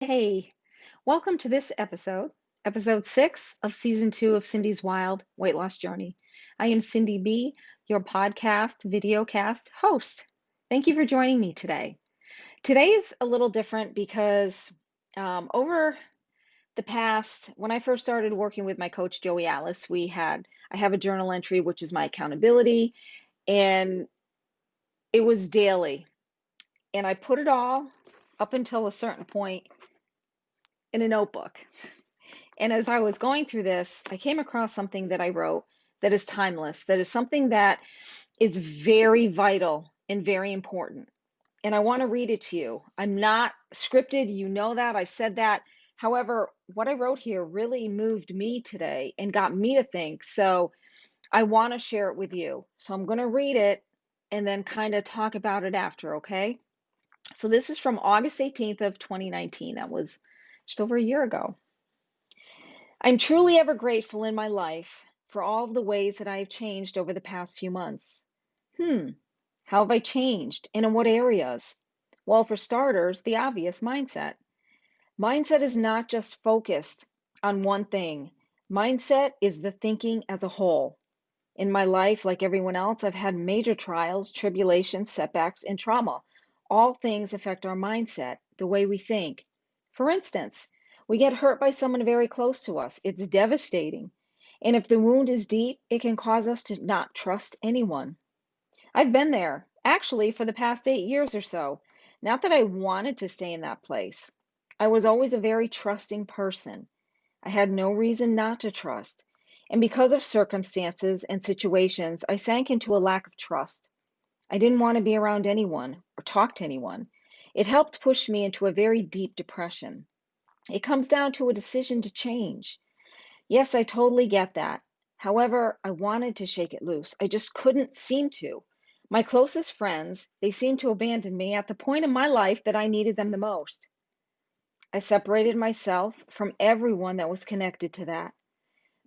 Hey, welcome to this episode, episode 6 of season 2 of Cindy's Wild Weight Loss Journey. I am Cindy B., your podcast, videocast host. Thank you for joining me today. Today is a little different because over the past, when I first started working with my coach, Joey Alice, I have a journal entry, which is my accountability, and it was daily. And I put it all up until a certain point in a notebook. And as I was going through this, I came across something that I wrote that is timeless, that is something that is very vital and very important. And I want to read it to you. I'm not scripted, you know that, I've said that. However, what I wrote here really moved me today and got me to think. So I want to share it with you. So I'm going to read it and then kind of talk about it after, okay? So this is from August 18th of 2019. That was just over a year ago. I'm truly ever grateful in my life for all of the ways that I have changed over the past few months. How have I changed? And in what areas? Well, for starters, the obvious mindset. Mindset is not just focused on one thing, mindset is the thinking as a whole. In my life, like everyone else, I've had major trials, tribulations, setbacks, and trauma. All things affect our mindset, the way we think. For instance, we get hurt by someone very close to us. It's devastating. And if the wound is deep, it can cause us to not trust anyone. I've been there, actually, for the past 8 years or so. Not that I wanted to stay in that place. I was always a very trusting person. I had no reason not to trust. And because of circumstances and situations, I sank into a lack of trust. I didn't want to be around anyone or talk to anyone. It helped push me into a very deep depression. It comes down to a decision to change. Yes, I totally get that. However, I wanted to shake it loose. I just couldn't seem to. My closest friends, they seemed to abandon me at the point in my life that I needed them the most. I separated myself from everyone that was connected to that.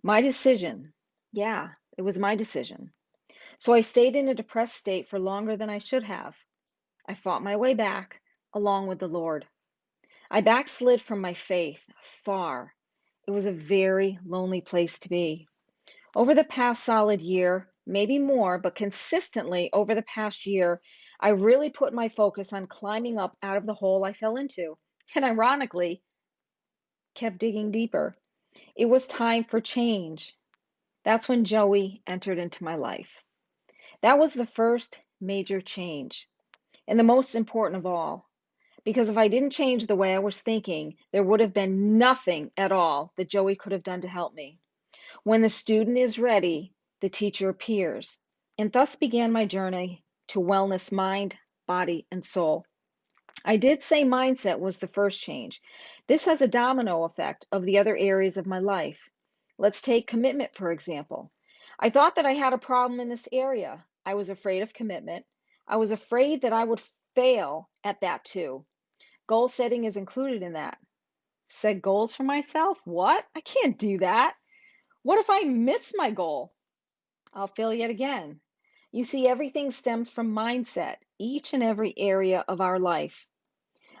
My decision. Yeah, it was my decision. So I stayed in a depressed state for longer than I should have. I fought my way back along with the Lord. I backslid from my faith far. It was a very lonely place to be. Over the past solid year, maybe more, but consistently over the past year, I really put my focus on climbing up out of the hole I fell into. And ironically, kept digging deeper. It was time for change. That's when Joey entered into my life. That was the first major change, and the most important of all. Because if I didn't change the way I was thinking, there would have been nothing at all that Joey could have done to help me. When the student is ready, the teacher appears. And thus began my journey to wellness, mind, body, and soul. I did say mindset was the first change. This has a domino effect of the other areas of my life. Let's take commitment, for example. I thought that I had a problem in this area. I was afraid of commitment. I was afraid that I would fail at that too. Goal setting is included in that. Set goals for myself? What? I can't do that. What if I miss my goal? I'll fail yet again. You see, everything stems from mindset, each and every area of our life.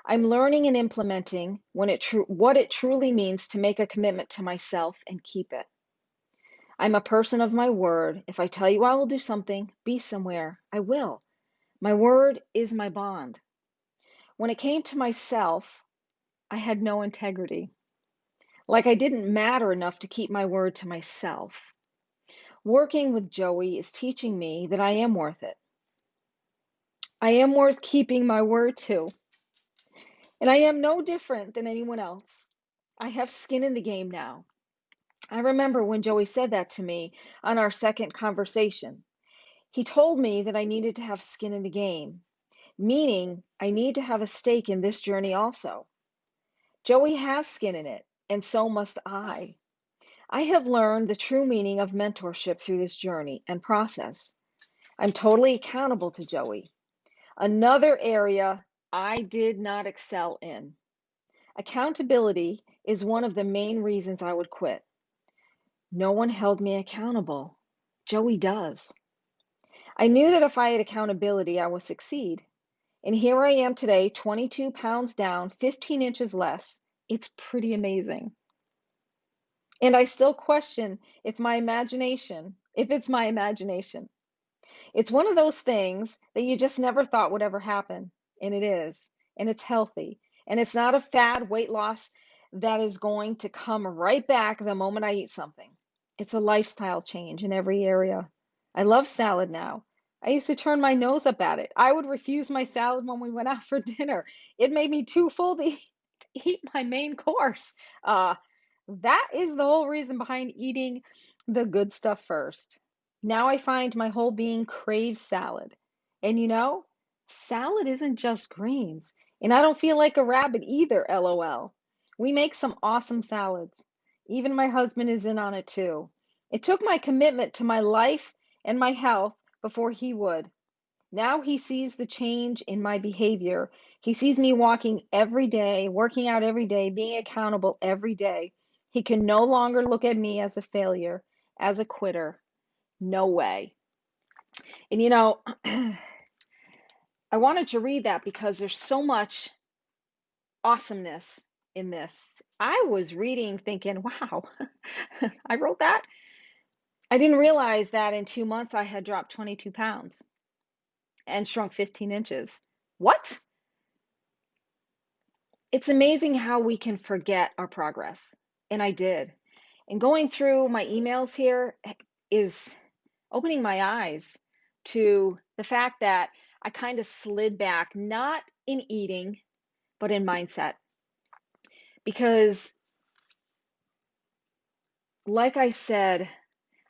I'm learning and implementing what it truly means to make a commitment to myself and keep it. I'm a person of my word. If I tell you I will do something, be somewhere, I will. My word is my bond. When it came to myself, I had no integrity. Like I didn't matter enough to keep my word to myself. Working with Joey is teaching me that I am worth it. I am worth keeping my word to. And I am no different than anyone else. I have skin in the game now. I remember when Joey said that to me on our second conversation. He told me that I needed to have skin in the game, meaning I need to have a stake in this journey also. Joey has skin in it, and so must I. I have learned the true meaning of mentorship through this journey and process. I'm totally accountable to Joey. Another area I did not excel in. Accountability is one of the main reasons I would quit. No one held me accountable. Joey does. I knew that if I had accountability, I would succeed. And here I am today, 22 pounds down, 15 inches less. It's pretty amazing. And I still question if it's my imagination. It's one of those things that you just never thought would ever happen, and it is, and it's healthy. And it's not a fad weight loss that is going to come right back the moment I eat something. It's a lifestyle change in every area. I love salad now. I used to turn my nose up at it. I would refuse my salad when we went out for dinner. It made me too full to eat my main course. That is the whole reason behind eating the good stuff first. Now I find my whole being craves salad. And salad isn't just greens. And I don't feel like a rabbit either, LOL. We make some awesome salads. Even my husband is in on it too. It took my commitment to my life and my health before he would. Now he sees the change in my behavior. He sees me walking every day, working out every day, being accountable every day. He can no longer look at me as a failure, as a quitter. No way. And I wanted to read that because there's so much awesomeness in this. I was reading thinking, wow, I wrote that. I didn't realize that in 2 months I had dropped 22 pounds and shrunk 15 inches. What? It's amazing how we can forget our progress. And I did. And going through my emails here is opening my eyes to the fact that I kind of slid back, not in eating, but in mindset. Because, like I said,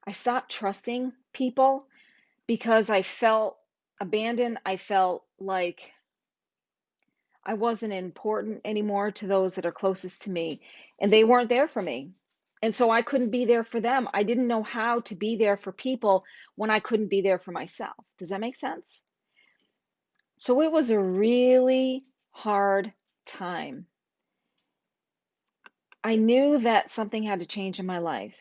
I stopped trusting people because I felt abandoned. I felt like I wasn't important anymore to those that are closest to me, and they weren't there for me. And so I couldn't be there for them. I didn't know how to be there for people when I couldn't be there for myself. Does that make sense? So it was a really hard time. I knew that something had to change in my life.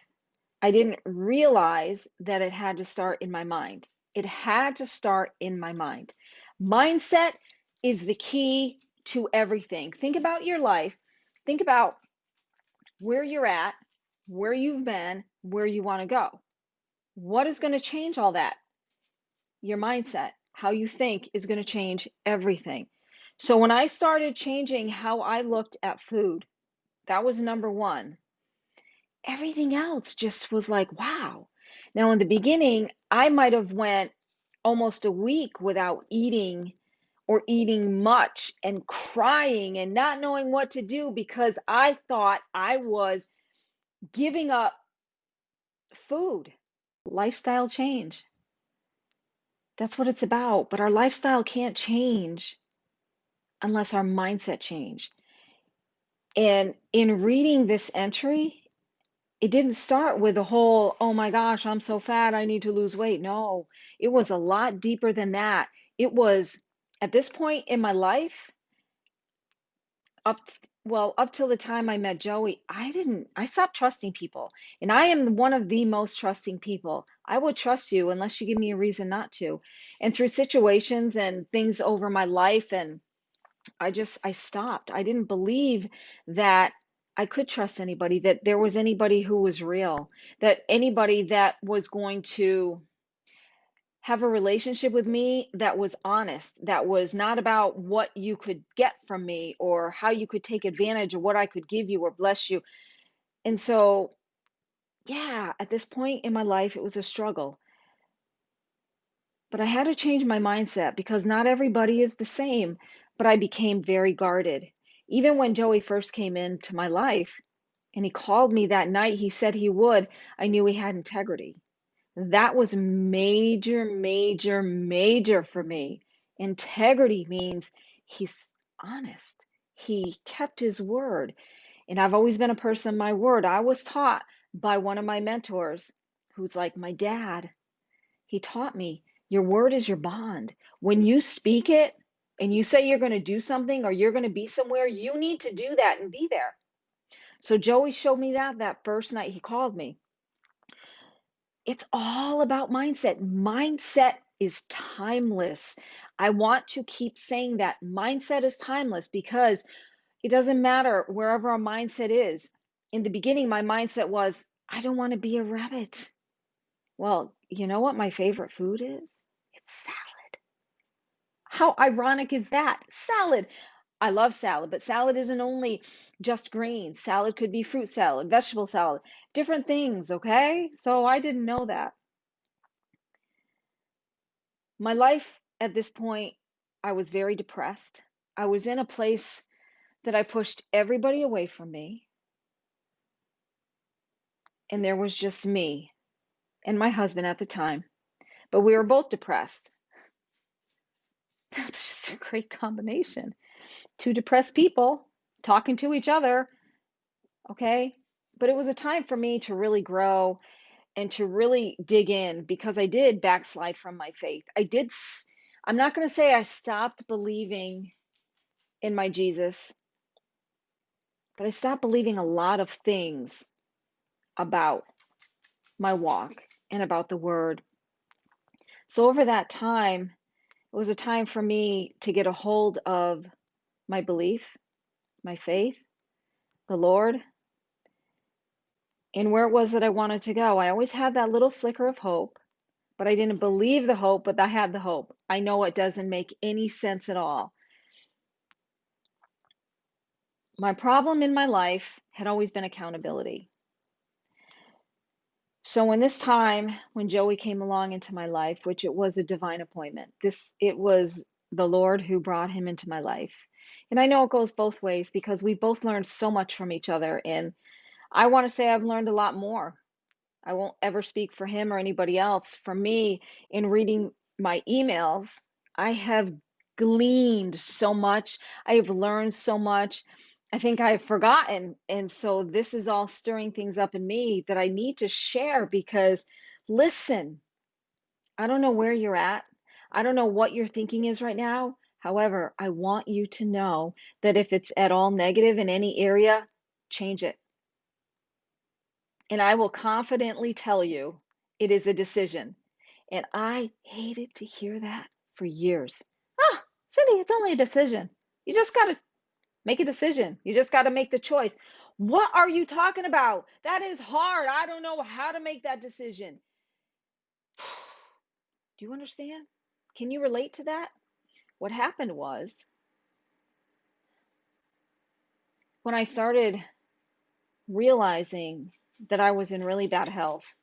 I didn't realize that it had to start in my mind. It had to start in my mind. Mindset is the key to everything. Think about your life. Think about where you're at, where you've been, where you want to go. What is going to change all that? Your mindset. How you think is going to change everything. So when I started changing how I looked at food, that was number one. Everything else just was like, wow. Now in the beginning, I might have went almost a week without eating or eating much and crying and not knowing what to do because I thought I was giving up food. Lifestyle change. That's what it's about. But our lifestyle can't change unless our mindset change. And in reading this entry, it didn't start with the whole, oh my gosh, I'm so fat, I need to lose weight. No, it was a lot deeper than that. It was at this point in my life, up till the time I met Joey, I stopped trusting people. And I am one of the most trusting people. I would trust you unless you give me a reason not to. And through situations and things over my life, and I stopped. I didn't believe that I could trust anybody, that there was anybody who was real, that anybody that was going to have a relationship with me that was honest, that was not about what you could get from me or how you could take advantage of what I could give you or bless you. And so, yeah, at this point in my life, it was a struggle. But I had to change my mindset because not everybody is the same. But I became very guarded. Even when Joey first came into my life and he called me that night, he said he would, I knew he had integrity. That was major, major, major for me. Integrity means he's honest. He kept his word. And I've always been a person of my word. I was taught by one of my mentors who's like my dad. He taught me your word is your bond. When you speak it and you say you're going to do something or you're going to be somewhere, you need to do that and be there. So Joey showed me that first night he called me. It's all about mindset. Mindset is timeless. I want to keep saying that mindset is timeless because it doesn't matter wherever our mindset is. In the beginning, my mindset was, I don't want to be a rabbit. Well, you know what my favorite food is? It's salad. How ironic is that? Salad. I love salad, but salad isn't only just greens. Salad could be fruit salad, vegetable salad, different things, okay? So I didn't know that. My life at this point, I was very depressed. I was in a place that I pushed everybody away from me, and there was just me and my husband at the time. But we were both depressed. That's just a great combination. Two depressed people talking to each other, okay? But it was a time for me to really grow and to really dig in because I did backslide from my faith. I'm not going to say I stopped believing in my Jesus, but I stopped believing a lot of things about my walk and about the word. So over that time, it was a time for me to get a hold of my belief, my faith, the Lord, and where it was that I wanted to go. I always had that little flicker of hope, but I didn't believe the hope, but I had the hope. I know it doesn't make any sense at all. My problem in my life had always been accountability. So in this time when Joey came along into my life, which it was a divine appointment, it was the Lord who brought him into my life. And I know it goes both ways because we both learned so much from each other. And I want to say I've learned a lot more. I won't ever speak for him or anybody else. For me, in reading my emails, I have gleaned so much. I have learned so much. I think I've forgotten. And so this is all stirring things up in me that I need to share because listen, I don't know where you're at. I don't know what your thinking is right now. However, I want you to know that if it's at all negative in any area, change it. And I will confidently tell you it is a decision. And I hated to hear that for years. Ah, Cindy, it's only a decision. You just got to make a decision. You just got to make the choice. What are you talking about? That is hard. I don't know how to make that decision. Do you understand? Can you relate to that? What happened was when I started realizing that I was in really bad health,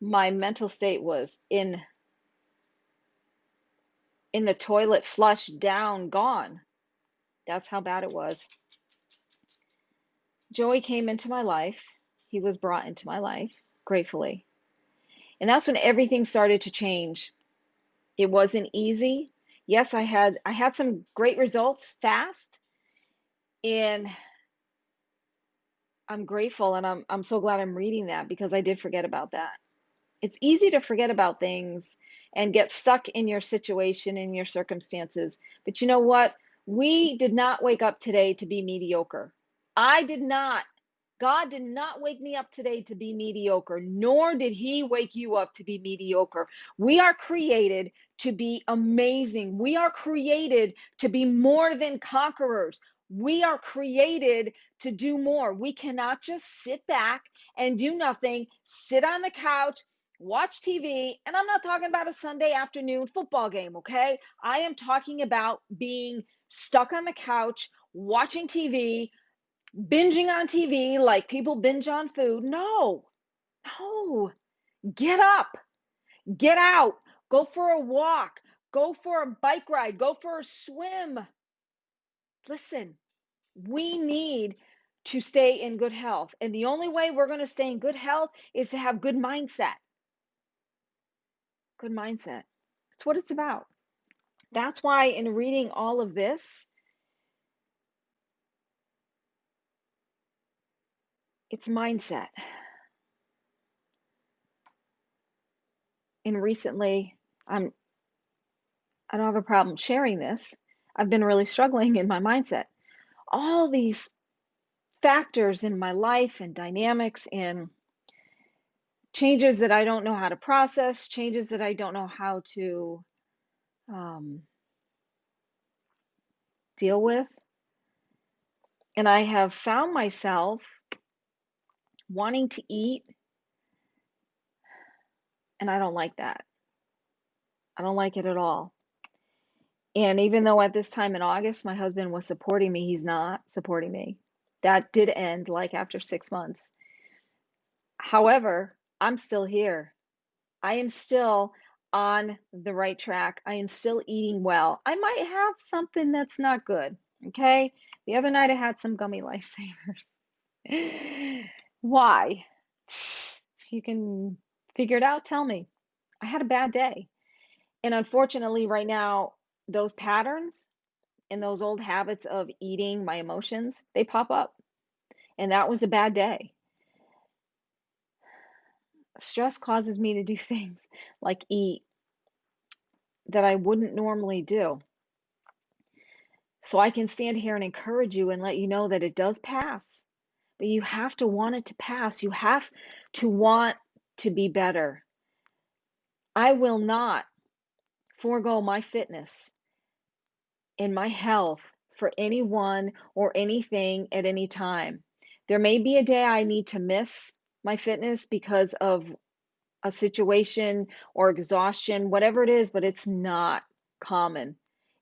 my mental state was in the toilet, flushed down, gone. That's how bad it was. Joey came into my life. He was brought into my life, gratefully. And that's when everything started to change. It wasn't easy. Yes, I had some great results fast, and I'm grateful and I'm so glad I'm reading that because I did forget about that. It's easy to forget about things and get stuck in your situation, in your circumstances. But you know what? We did not wake up today to be mediocre. I did not. God did not wake me up today to be mediocre, nor did He wake you up to be mediocre. We are created to be amazing. We are created to be more than conquerors. We are created to do more. We cannot just sit back and do nothing, sit on the couch, watch TV. And I'm not talking about a Sunday afternoon football game, okay? I am talking about being stuck on the couch, watching TV, binging on TV like people binge on food. No, no. Get up, get out, go for a walk, go for a bike ride, go for a swim. Listen, we need to stay in good health. And the only way we're going to stay in good health is to have good mindset. Good mindset. That's what it's about. That's why in reading all of this, it's mindset. And recently, I don't have a problem sharing this. I've been really struggling in my mindset. All these factors in my life and dynamics and changes that I don't know how to process, changes that I don't know how to deal with. And I have found myself wanting to eat, and I don't like that. I don't like it at all. And even though at this time in August, my husband was supporting me, he's not supporting me. That did end like after 6 months. However, I'm still here. I am still on the right track. I am still eating well. I might have something that's not good. Okay. The other night I had some gummy lifesavers. Why? If you can figure it out, tell me. I had a bad day. And unfortunately, right now, those patterns and those old habits of eating my emotions, they pop up. And that was a bad day. Stress causes me to do things like eat that I wouldn't normally do. So I can stand here and encourage you and let you know that it does pass. But you have to want it to pass. You have to want to be better. I will not forego my fitness and my health for anyone or anything at any time. There may be a day I need to miss my fitness because of a situation or exhaustion, whatever it is, but it's not common.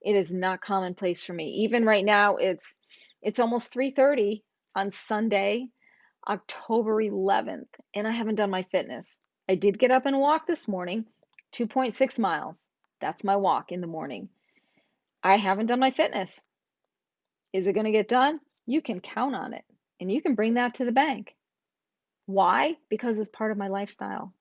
It is not commonplace for me. Even right now, it's almost 3:30 on Sunday, October 11th, and I haven't done my fitness. I did get up and walk this morning, 2.6 miles. That's my walk in the morning. I haven't done my fitness. Is it going to get done? You can count on it, and you can bring that to the bank. Why? Because it's part of my lifestyle.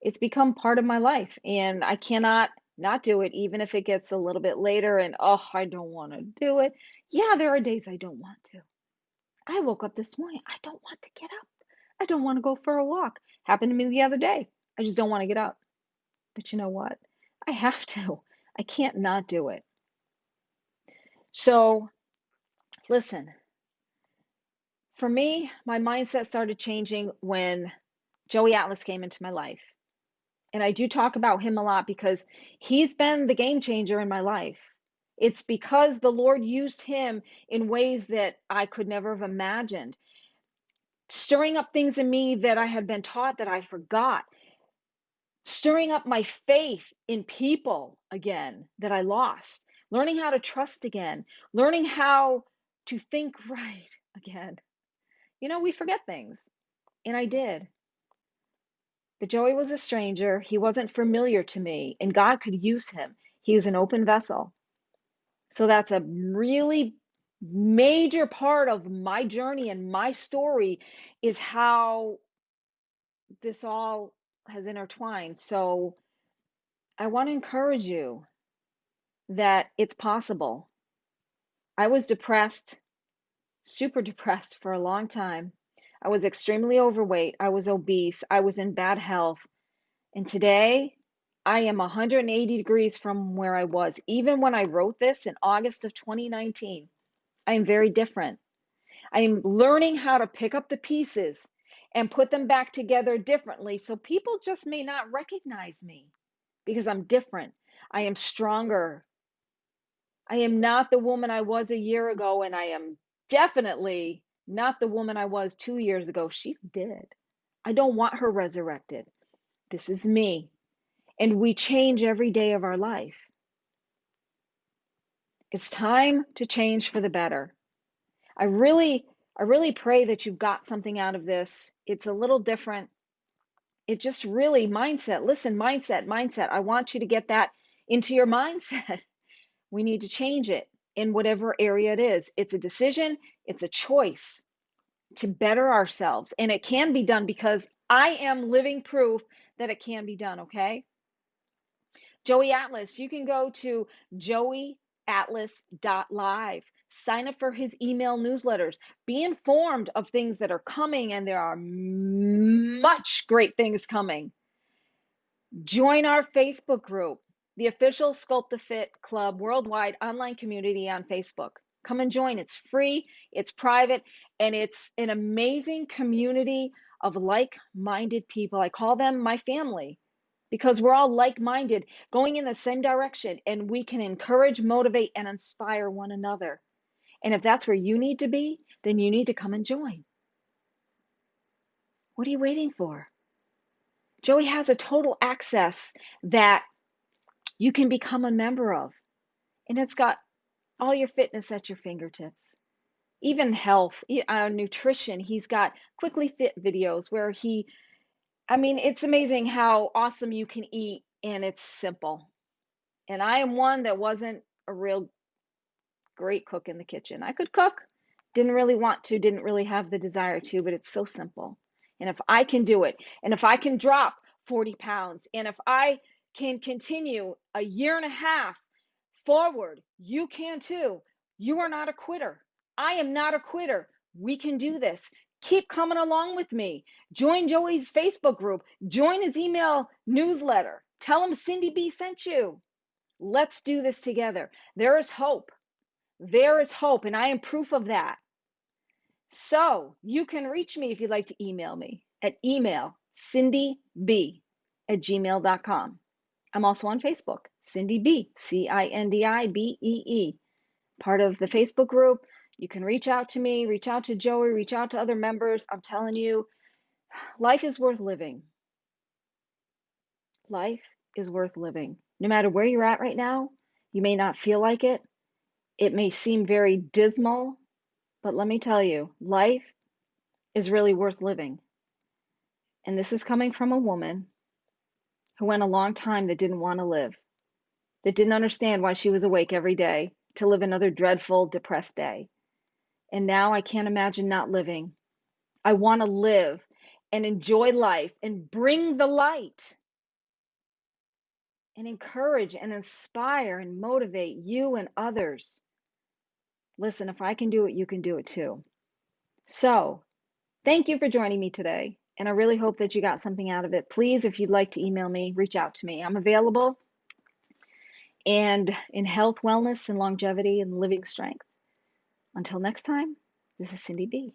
It's become part of my life, and I cannot not do it, even if it gets a little bit later and, oh, I don't want to do it. Yeah, there are days I don't want to. I woke up this morning. I don't want to get up. I don't want to go for a walk. Happened to me the other day. I just don't want to get up. But you know what? I have to. I can't not do it. So, listen, for me, my mindset started changing when Joey Atlas came into my life. And I do talk about him a lot because he's been the game changer in my life. It's because the Lord used him in ways that I could never have imagined, stirring up things in me that I had been taught that I forgot, stirring up my faith in people again that I lost, learning how to trust again, learning how to think right again. You know, we forget things, and I did. But Joey was a stranger. He wasn't familiar to me, and God could use him. He was an open vessel. So that's a really major part of my journey and my story is how this all has intertwined. So I want to encourage you that it's possible. I was depressed, super depressed for a long time. I was extremely overweight. I was obese. I was in bad health. And today, I am 180 degrees from where I was. Even when I wrote this in August of 2019, I am very different. I am learning how to pick up the pieces and put them back together differently. So people just may not recognize me because I'm different. I am stronger. I am not the woman I was a year ago, and I am definitely not the woman I was 2 years ago. She's dead. I don't want her resurrected. This is me. And we change every day of our life. It's time to change for the better. I really pray that you've got something out of this. It's a little different. It just really mindset. Listen, mindset. I want you to get that into your mindset. We need to change it in whatever area it is. It's a decision, it's a choice to better ourselves. And it can be done because I am living proof that it can be done, okay? Joey Atlas, you can go to joeyatlas.live. Sign up for his email newsletters. Be informed of things that are coming, and there are much great things coming. Join our Facebook group, the official Sculpt to Fit Club worldwide online community on Facebook. Come and join. It's free, it's private, and it's an amazing community of like minded people. I call them my family. because we're all like-minded, going in the same direction, and we can encourage, motivate, and inspire one another. And if that's where you need to be, then you need to come and join. What are you waiting for? Joey has a total access that you can become a member of, and it's got all your fitness at your fingertips. Even health, nutrition. He's got quickly fit videos where it's amazing how awesome you can eat, and it's simple. And I am one that wasn't a real great cook in the kitchen. I could cook, didn't really want to, didn't really have the desire to, but it's so simple. And if I can do it, and if I can drop 40 pounds, and if I can continue a year and a half forward, you can too. You are not a quitter. I am not a quitter. We can do this. Keep coming along with me. Join Joey's Facebook group. Join his email newsletter. Tell him Cindy B sent you. Let's do this together. There is hope. There is hope, and I am proof of that. So you can reach me if you'd like to email me at email cindyb@gmail.com. I'm also on Facebook, Cindy B, CINDIBEE, part of the Facebook group. You can reach out to me, reach out to Joey, reach out to other members. I'm telling you, life is worth living. Life is worth living. No matter where you're at right now, you may not feel like it. It may seem very dismal, but let me tell you, life is really worth living. And this is coming from a woman who went a long time that didn't want to live, that didn't understand why she was awake every day to live another dreadful, depressed day. And now I can't imagine not living. I want to live and enjoy life and bring the light and encourage and inspire and motivate you and others. Listen, if I can do it, you can do it too. So, thank you for joining me today. And I really hope that you got something out of it. Please, if you'd like to email me, reach out to me. I'm available and in health, wellness, and longevity and living strength. Until next time, this is Cindy B.